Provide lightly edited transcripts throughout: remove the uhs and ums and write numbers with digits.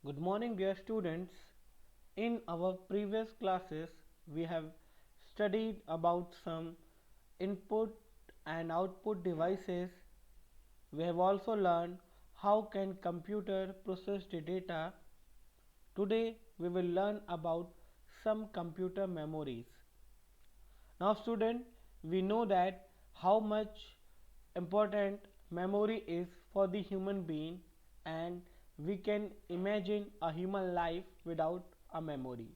Good morning, dear students. In our previous classes, we have studied about some input and output devices. We have also learned how can computer process the data. Today, we will learn about some computer memories. Now, student, we know that how much important memory is for the human being, and we can imagine a human life without a memory.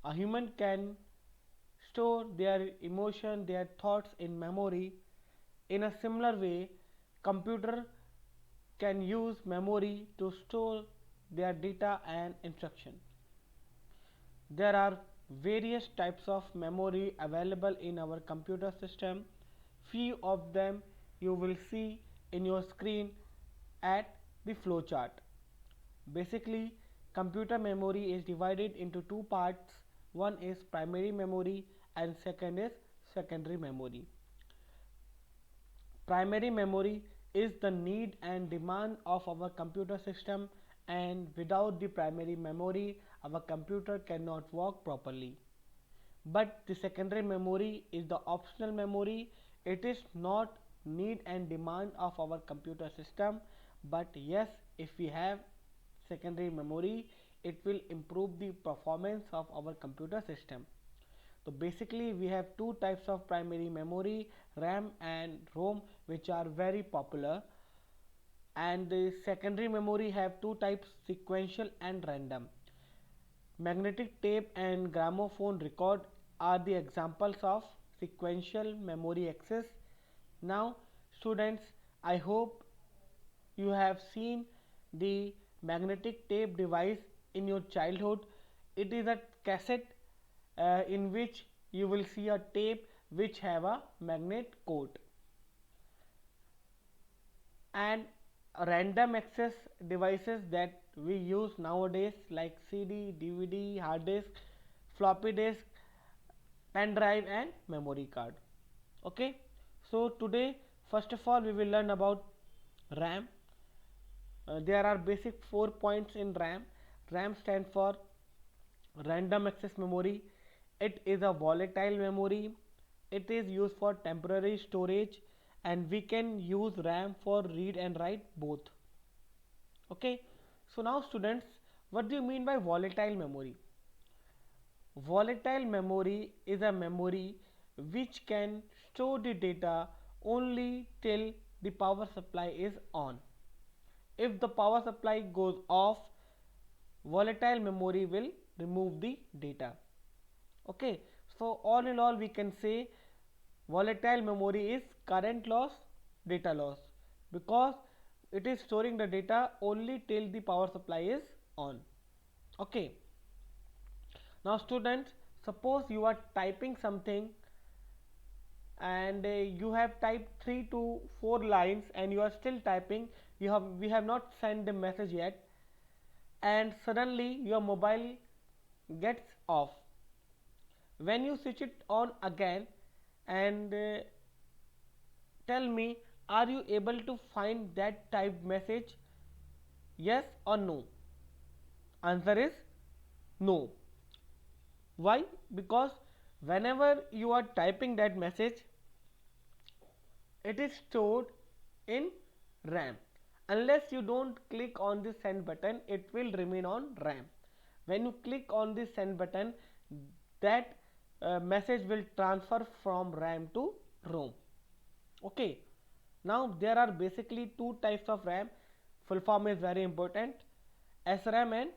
A human can store their emotion, their thoughts in memory. In a similar way, computer can use memory to store their data and instruction. There are various types of memory available in our computer system. Few of them you will see in your screen at the flowchart. Basically, computer memory is divided into two parts. One is primary memory and second is secondary memory. Primary memory is the need and demand of our computer system, and without the primary memory our computer cannot work properly. But the secondary memory is the optional memory. It is not need and demand of our computer system, but yes, if we have secondary memory, it will improve the performance of our computer system. So basically we have two types of primary memory, RAM and ROM, which are very popular, and the secondary memory have two types, sequential and random. Magnetic tape and gramophone record are the examples of sequential memory access. Now students, I hope you have seen the magnetic tape device in your childhood. It is a cassette in which you will see a tape which have a magnet coat. And random access devices that we use nowadays like CD, DVD, hard disk, floppy disk, pen drive and memory card. Okay, so today first of all we will learn about RAM. There are basic 4 points in RAM. RAM stands for random access memory. It is a volatile memory. It is used for temporary storage, and we can use RAM for read and write both. Okay, so now students, what do you mean by volatile memory? Volatile memory is a memory which can store the data only till the power supply is on. If the power supply goes off, volatile memory will remove the data. Okay, so all in all we can say volatile memory is current loss, data loss, because it is storing the data only till the power supply is on. Okay, now students, suppose you are typing something and you have typed 3 to 4 lines and you are still typing, we have not sent the message yet, and suddenly your mobile gets off. When you switch it on again and tell me, are you able to find that typed message? Yes or no? Answer is no. Why? Because whenever you are typing that message, it is stored in RAM. Unless you don't click on the send button, it will remain on RAM. When you click on the send button, that message will transfer from RAM to ROM. Okay, now there are basically two types of RAM. Full form is very important: SRAM and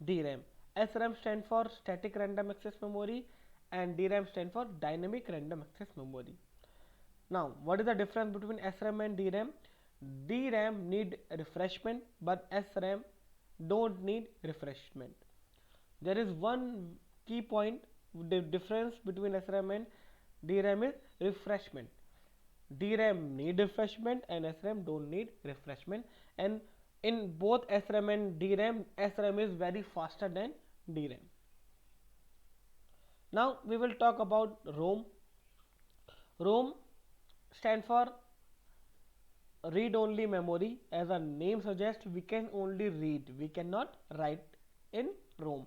DRAM. SRAM stands for static random access memory and DRAM stands for dynamic random access memory. Now what is the difference between SRAM and DRAM? DRAM need refreshment but SRAM don't need refreshment. There is one key point. The difference between SRAM and DRAM is refreshment. DRAM need refreshment and SRAM don't need refreshment, and in both SRAM and DRAM, SRAM is very faster than DRAM. Now we will talk about ROM. ROM stand for read only memory. As our name suggests, we can only read, we cannot write in ROM.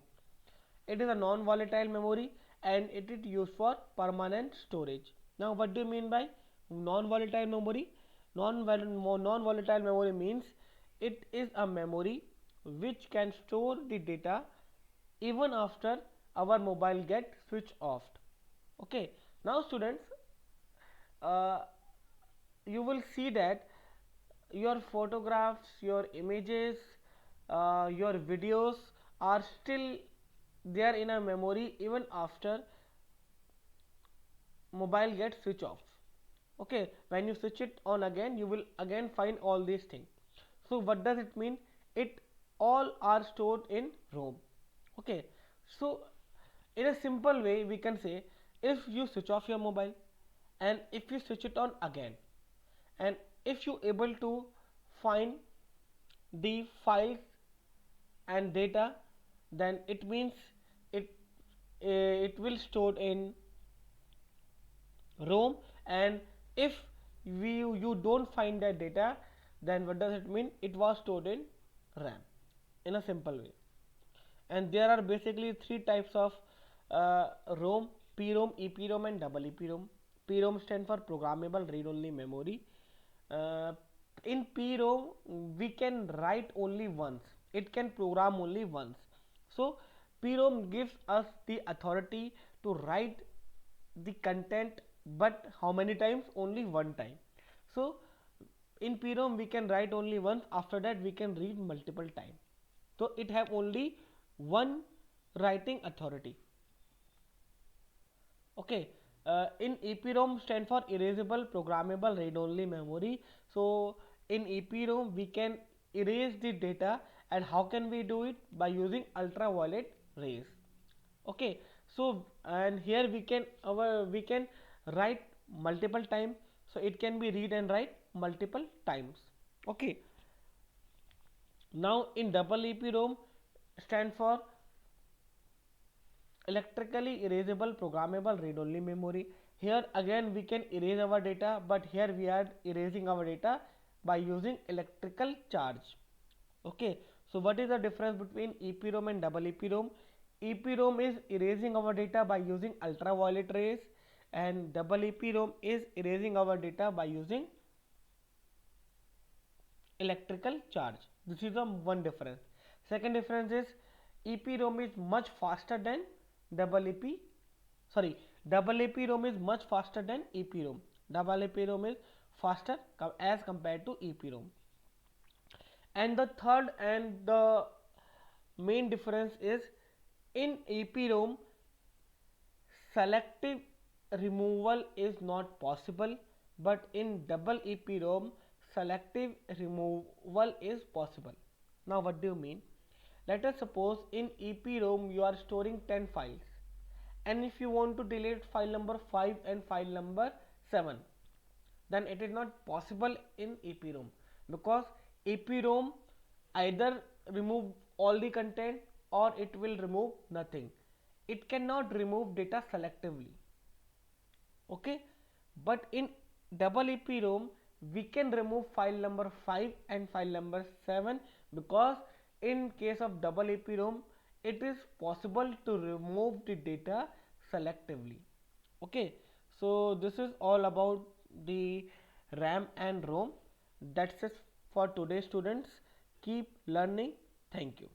It is a non-volatile memory and it is used for permanent storage. Now what do you mean by non-volatile memory? Non-volatile memory means it is a memory which can store the data even after our mobile get switched off. Okay, now students, uh, you will see that your photographs, your images, your videos are still there in a memory even after mobile gets switch off. Okay, when you switch it on again, you will again find all these things. So what does it mean? It all are stored in ROM. Okay, so in a simple way we can say, if you switch off your mobile and if you switch it on again, and if you able to find the files and data, then it means it it will stored in ROM. And if you don't find that data, then what does it mean? It was stored in RAM, in a simple way. And there are basically three types of ROM: PROM, EPROM and double EPROM. PROM stands for programmable read only memory. uh, in PROM we can write only once, it can program only once. So PROM gives us the authority to write the content, but how many times? Only one time. So in PROM we can write only once, after that we can read multiple times. So it have only one writing authority. Okay, in EPROM stand for erasable programmable read only memory. So in EPROM we can erase the data, and how can we do it? By using ultraviolet rays. Okay, so and here we can write multiple times, so it can be read and write multiple times. Okay, now in double EPROM stand for electrically erasable programmable read only memory. Here again we can erase our data, but here we are erasing our data by using electrical charge. Okay, so what is the difference between EPROM and double EPROM? EPROM is erasing our data by using ultraviolet rays, and double EPROM is erasing our data by using electrical charge. This is the one difference. Second difference is EPROM is much faster than double EP. Sorry, double EPROM is much faster than EPROM. Double EPROM is faster as compared to EPROM. And the third and the main difference is, in EPROM selective removal is not possible, but in double EPROM selective removal is possible. Now what do you mean? Let us suppose in EPROM you are storing 10 files, and if you want to delete file number 5 and file number 7, then it is not possible in EPROM, because EPROM either remove all the content or it will remove nothing. It cannot remove data selectively. Okay, but in double EPROM we can remove file number 5 and file number 7, because in case of double EPROM it is possible to remove the data selectively. Okay, so this is all about the RAM and ROM. That's it for today, students. Keep learning. Thank you.